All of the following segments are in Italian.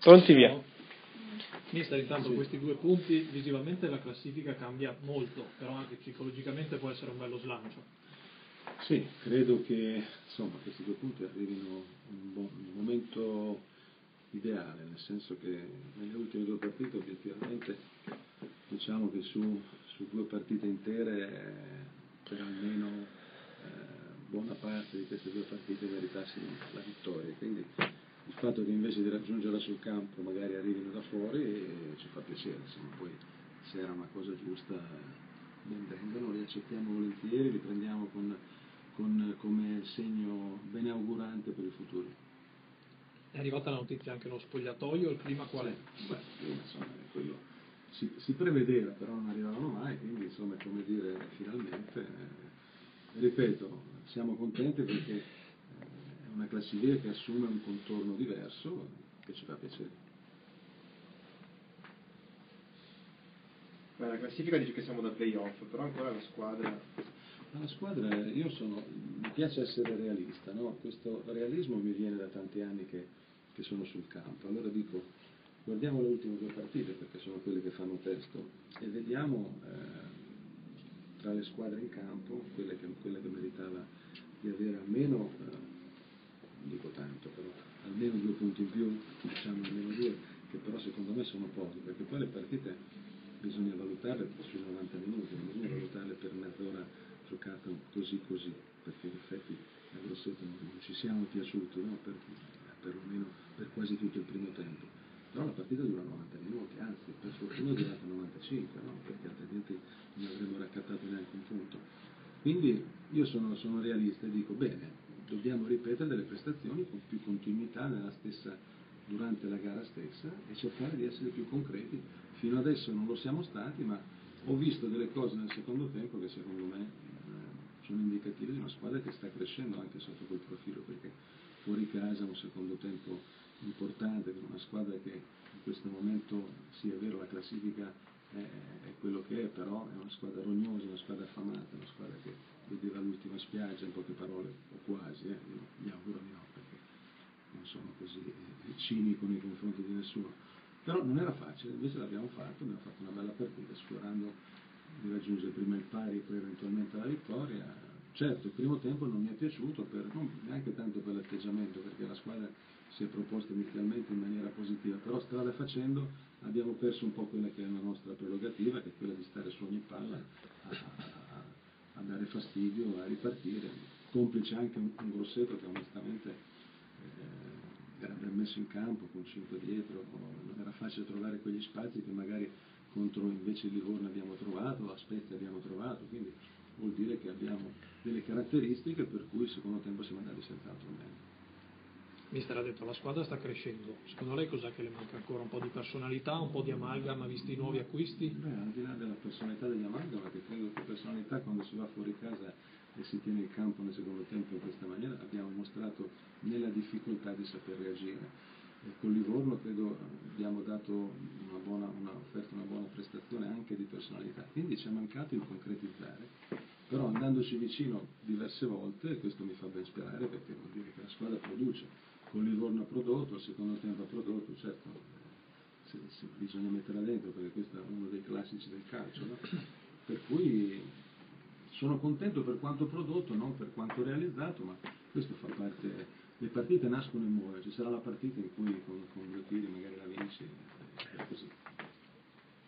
Pronti, via. Mister, intanto questi due punti, visivamente la classifica cambia molto, però anche psicologicamente può essere un bello slancio. Sì, credo che insomma, questi due punti arrivino in un momento ideale, nel senso che nelle ultime due partite obiettivamente diciamo che su due partite intere per almeno buona parte di queste due partite meritassimo la vittoria, quindi il fatto che invece di raggiungerla sul campo magari arrivino da fuori ci fa piacere, insomma, poi se era una cosa giusta ben vengano, li accettiamo volentieri, li prendiamo come segno beneaugurante per il futuro. È arrivata la notizia anche nello spogliatoio, il clima qual è? Beh, insomma, quello si prevedeva, però non arrivavano mai, quindi insomma è come dire finalmente, ripeto, siamo contenti perché è una classifica che assume un contorno diverso che ci fa piacere. La classifica dice che siamo da playoff, però ancora la squadra, mi piace essere realista, no? Questo realismo mi viene da tanti anni che sono sul campo, allora dico guardiamo le ultime due partite perché sono quelle che fanno testo e vediamo tra le squadre in campo quella che meritava di avere almeno, non dico tanto, però almeno 2 punti in più, diciamo almeno 2, che però secondo me sono pochi, perché poi le partite bisogna valutarle sui 90 minuti, non bisogna valutarle per mezz'ora giocata così, perché in effetti a Grosseto non ci siamo piaciuti, no? Perlomeno per quasi tutto il primo tempo. Però la partita dura 90 minuti, anzi per fortuna è durata 95, no? Perché altrimenti non avremmo raccattato neanche un punto. Quindi io sono realista e dico bene, dobbiamo ripetere delle prestazioni con più continuità durante la gara stessa e cercare di essere più concreti. Fino adesso non lo siamo stati, ma ho visto delle cose nel secondo tempo che secondo me sono indicative di una squadra che sta crescendo anche sotto quel profilo, perché fuori casa un secondo tempo importante per una squadra che in questo momento, sì è vero la classifica è quello che è, però è una squadra rognosa, una squadra affamata, una squadra che vedeva l'ultima spiaggia, in poche parole, o quasi, io mi auguro di no, perché non sono così cinico nei confronti di nessuno, però non era facile, invece l'abbiamo fatto, abbiamo fatto una bella partita, sfiorando di raggiungere prima il pari e poi eventualmente la vittoria. Certo, il primo tempo non mi è piaciuto, non neanche tanto per l'atteggiamento, perché la squadra si è proposta inizialmente in maniera positiva, però strada facendo abbiamo perso un po' quella che è la nostra prerogativa, che è quella di stare su ogni palla a dare fastidio, a ripartire, complice anche un Grosseto che onestamente era ben messo in campo con 5 dietro, non era facile trovare quegli spazi che magari contro invece il Livorno abbiamo trovato, la Spezia abbiamo trovato, quindi vuol dire che abbiamo delle caratteristiche per cui il secondo tempo siamo andati senz'altro meglio. Mister ha detto la squadra sta crescendo, secondo lei cos'è che le manca ancora? Un po' di personalità, un po' di amalgama visti i nuovi acquisti? Beh, al di là della personalità degli amalgama, che credo che personalità quando si va fuori casa e si tiene il campo nel secondo tempo in questa maniera, abbiamo mostrato nella difficoltà di saper reagire. E con Livorno credo abbiamo dato offerto una buona prestazione anche di personalità, quindi ci è mancato il concretizzare, però andandoci vicino diverse volte, e questo mi fa ben sperare perché vuol dire che la squadra produce. Con Livorno ha prodotto, il secondo tempo ha prodotto, certo se bisogna metterla dentro perché questo è uno dei classici del calcio, no? Per cui sono contento per quanto prodotto, non per quanto realizzato, ma questo fa parte, le partite nascono e muoiono, ci sarà la partita in cui con 2 tiri magari la vinci, è così.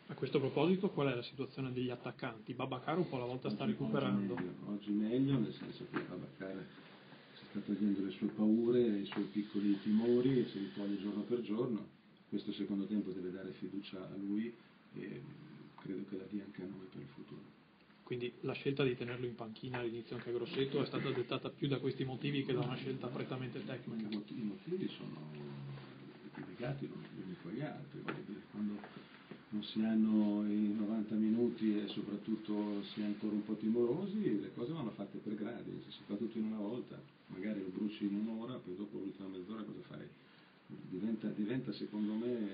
A questo proposito qual è la situazione degli attaccanti? Babacar un po' alla volta sta recuperando. Oggi meglio, nel senso che Babacar si sta togliendo le sue paure, i suoi piccoli timori e si li toglie giorno per giorno. Questo secondo tempo deve dare fiducia a lui e credo che la dia anche a noi per il futuro. Quindi la scelta di tenerlo in panchina all'inizio anche a Grosseto è stata dettata più da questi motivi che da una scelta prettamente tecnica? I motivi sono legati gli uni con gli altri, quando non si hanno i 90 minuti e soprattutto si è ancora un po' timorosi, le cose vanno fatte per gradi, se si fa tutto in una volta, magari lo bruci in un'ora, poi dopo l'ultima mezz'ora cosa fai? Diventa secondo me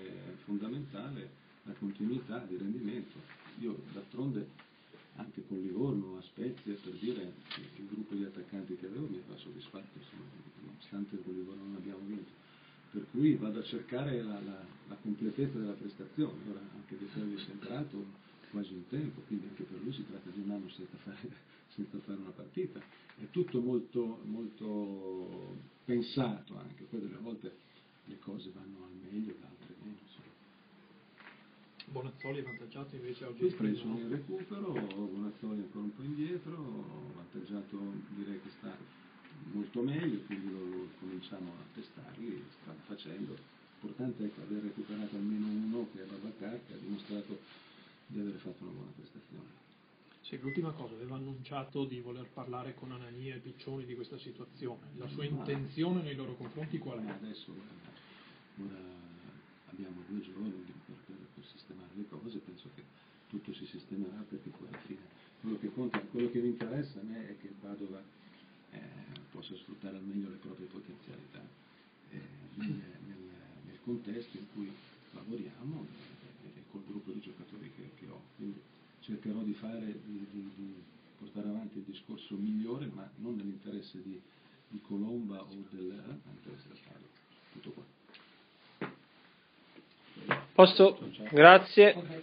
fondamentale la continuità di rendimento. Io d'altronde anche con Livorno, a Spezia, per dire il gruppo di attaccanti che avevo mi fa soddisfatto, insomma, nonostante con Livorno non abbiamo vinto. per cui vado a cercare la completezza della prestazione. Ora anche De Frellis è entrato quasi un tempo, quindi anche per lui si tratta di un anno senza fare una partita. È tutto molto, molto pensato anche, poi delle volte le cose vanno al meglio, da altre meno. Bonazzoli è vantaggiato invece oggi. Poi preso in recupero, Bonazzoli ancora un po' indietro, vantaggiato, direi che sta molto meglio, quindi lo cominciamo a testarli, strada facendo. L'importante è aver recuperato almeno uno, che è Babacar, che ha dimostrato di aver fatto una buona prestazione. Sì, l'ultima cosa, aveva annunciato di voler parlare con Anania e Piccioni di questa situazione. La sua intenzione nei loro confronti qual è? Adesso ora abbiamo 2 giorni per sistemare le cose, penso che tutto si sistemerà, perché poi alla fine quello che conta, quello che mi interessa a me è che il Padova possa sfruttare al meglio le proprie potenzialità nel contesto in cui lavoriamo e col gruppo di giocatori che ho. Quindi cercherò di portare avanti il discorso migliore, ma non nell'interesse di Colomba o nell'interesse del Padova. Tutto qua. Posto? Grazie.